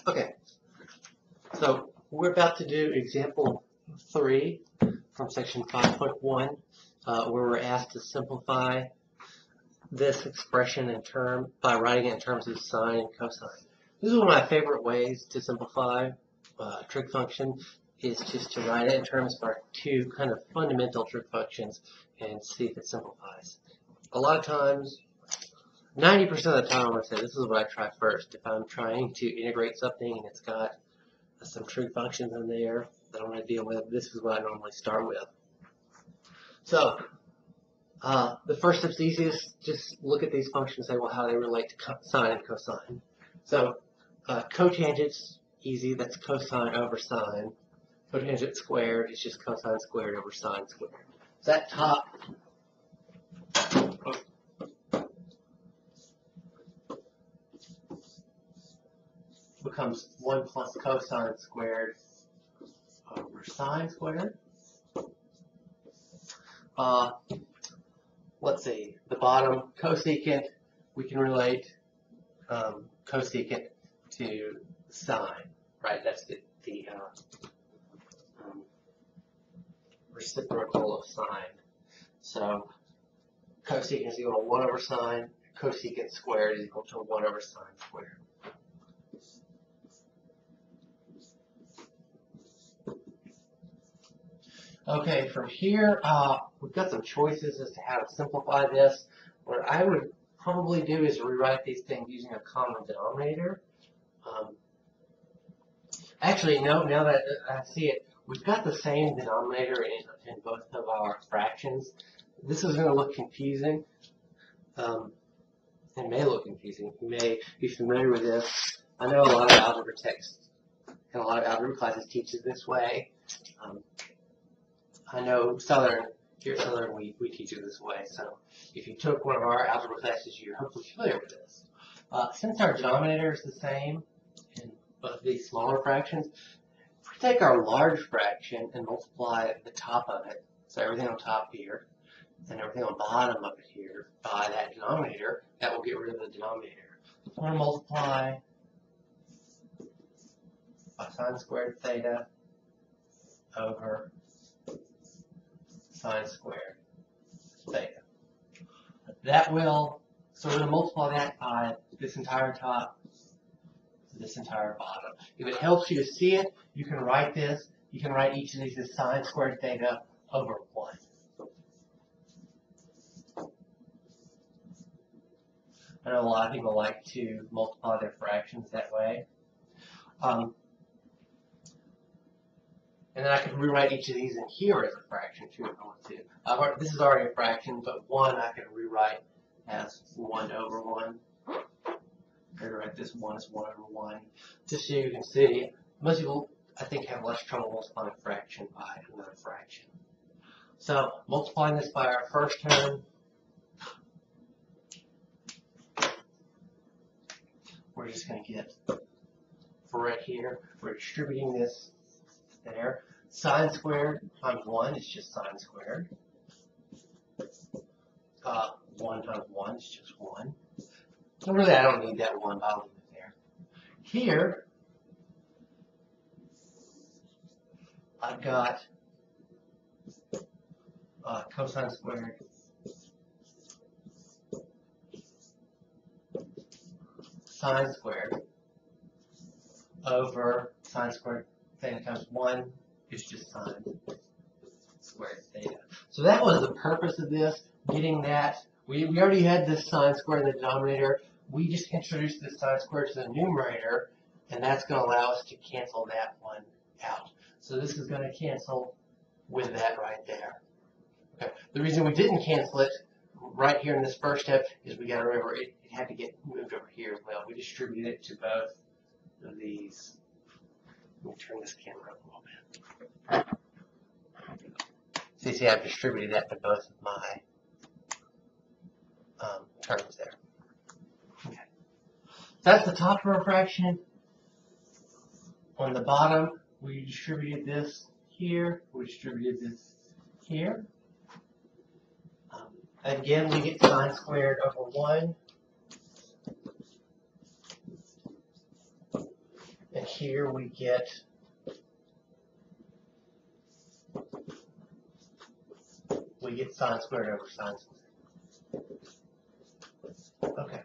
Okay, so we're about to do example 3 from section 5.1, where we're asked to simplify this expression in by writing it in terms of sine and cosine. This is one of my favorite ways to simplify a trig function, is just to write it in terms of our two kind of fundamental trig functions and see if it simplifies. A lot of times, 90% of the time, I'm going to say this is what I try first. If I'm trying to integrate something and it's got some trig functions in there that I want to deal with, this is what I normally start with. So, the first step's easiest. Just look at these functions and say, well, how they relate to sine and cosine. So, cotangent's easy. That's cosine over sine. Cotangent squared is just cosine squared over sine squared. So that top becomes 1 plus cosine squared over sine squared. Let's see, the bottom, cosecant, we can relate cosecant to sine, right? That's the reciprocal of sine. So cosecant is equal to 1 over sine, cosecant squared is equal to 1 over sine squared. Okay, from here, we've got some choices as to how to simplify this. What I would probably do is rewrite these things using a common denominator. Actually, no, now that I see it, we've got the same denominator in both of our fractions. This is going to look confusing. It may look confusing. You may be familiar with this. I know a lot of algebra texts and a lot of algebra classes teach it this way. I know here at Southern, we teach it this way. So if you took one of our algebra classes, you're hopefully familiar with this. Since our denominator is the same in both of these smaller fractions, if we take our large fraction and multiply the top of it, so everything on top here, and everything on the bottom of it here, by that denominator, that will get rid of the denominator. So I'm going to multiply by sine squared theta over sine squared theta. That will, so we're going to multiply that by this entire top, this entire bottom. If it helps you to see it, you can write this. You can write each of these as sine squared theta over 1. I know a lot of people like to multiply their fractions that way. And then I could rewrite each of these in here as a fraction too if I want to. This is already a fraction, but 1 I can rewrite as 1 over 1. I can write this 1 as 1 over 1. Just so you can see, most people, I think, have less trouble multiplying a fraction by another fraction. So multiplying this by our first term, we're just going to get, for right here, we're distributing this there. Sine squared times 1 is just sine squared. 1 times 1 is just 1. So really, I don't need that 1, but I'll leave it there. Here, I've got cosine squared sine squared over sine squared theta times 1 is just sine squared theta. So that was the purpose of this, getting that. We already had this sine squared in the denominator. We just introduced this sine squared to the numerator, and that's going to allow us to cancel that one out. So this is going to cancel with that right there. Okay. The reason we didn't cancel it right here in this first step is we got to remember it had to get moved over here as well. We distributed it to both of these. Let me turn this camera up a little bit. So you see I've distributed that to both of my terms there. Okay. That's the top of our fraction. On the bottom, we distributed this here. We distributed this here. Again, we get sine squared over 1. here we get sine squared over sine squared. Okay.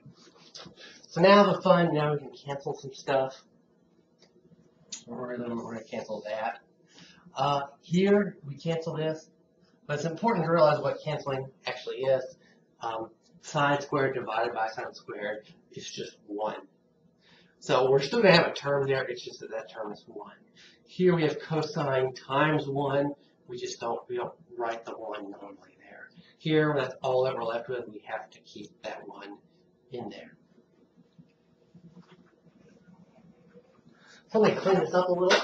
So now the fun, now we can cancel some stuff. We're going to cancel that. Here we cancel this, but it's important to realize what canceling actually is. Sine squared divided by sine squared is just 1. So we're still going to have a term there, it's just that that term is 1. Here we have cosine times 1. We don't write the 1 normally there. Here, that's all that we're left with. We have to keep that 1 in there. So let me clean this up a little.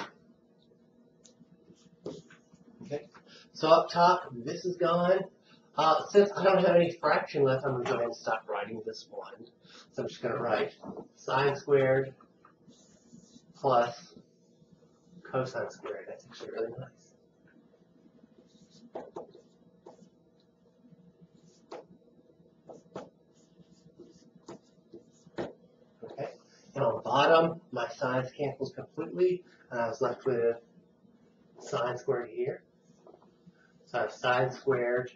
Okay. So up top, this is gone. Since I don't have any fraction left, I'm going to go ahead and stop writing this 1. So I'm just going to write sine squared plus cosine squared. That's actually really nice. Okay. And on the bottom, my sines cancels completely, and I was left with sine squared here. So I have sine squared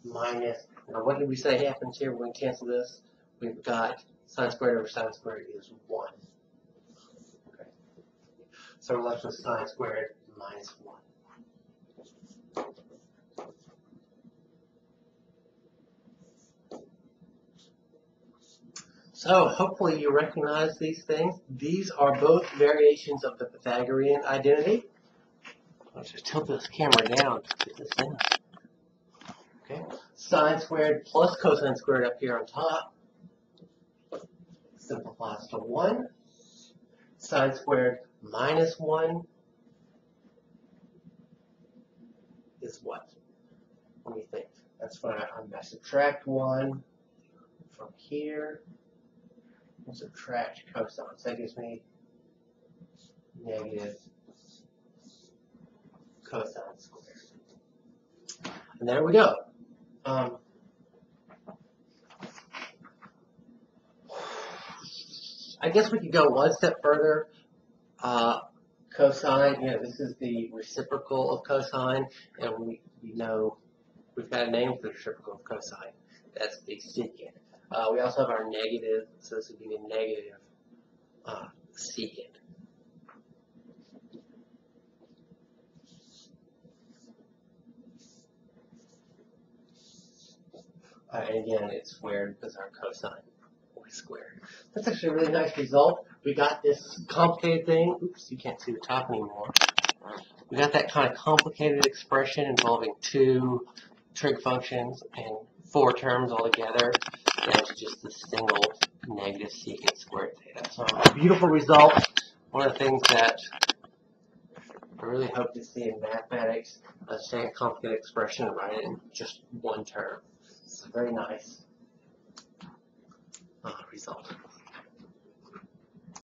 minus, now what did we say happens here when we cancel this? We've got sine squared over sine squared is 1. Okay. So we're left with sine squared minus 1. So hopefully you recognize these things. These are both variations of the Pythagorean identity. Let's just tilt this camera down to get this in. Okay. Sine squared plus cosine squared up here on top simplifies to 1. Sine squared minus 1 is what? What do you think? That's when I subtract 1 from here and subtract cosine. So that gives me negative cosine squared. And there we go. I guess we could go one step further. Cosine, this is the reciprocal of cosine, and we know we've got a name for the reciprocal of cosine. That's the secant. We also have our negative, so this would be the negative secant. And again, it's squared because our cosine is squared. That's actually a really nice result. We got this complicated thing. Oops, you can't see the top anymore. We got that kind of complicated expression involving 2 trig functions and 4 terms altogether. Down to just the single negative secant squared theta. So a beautiful result. One of the things that I really hope to see in mathematics, say a complicated expression and write it in just 1 term. It's a very nice result.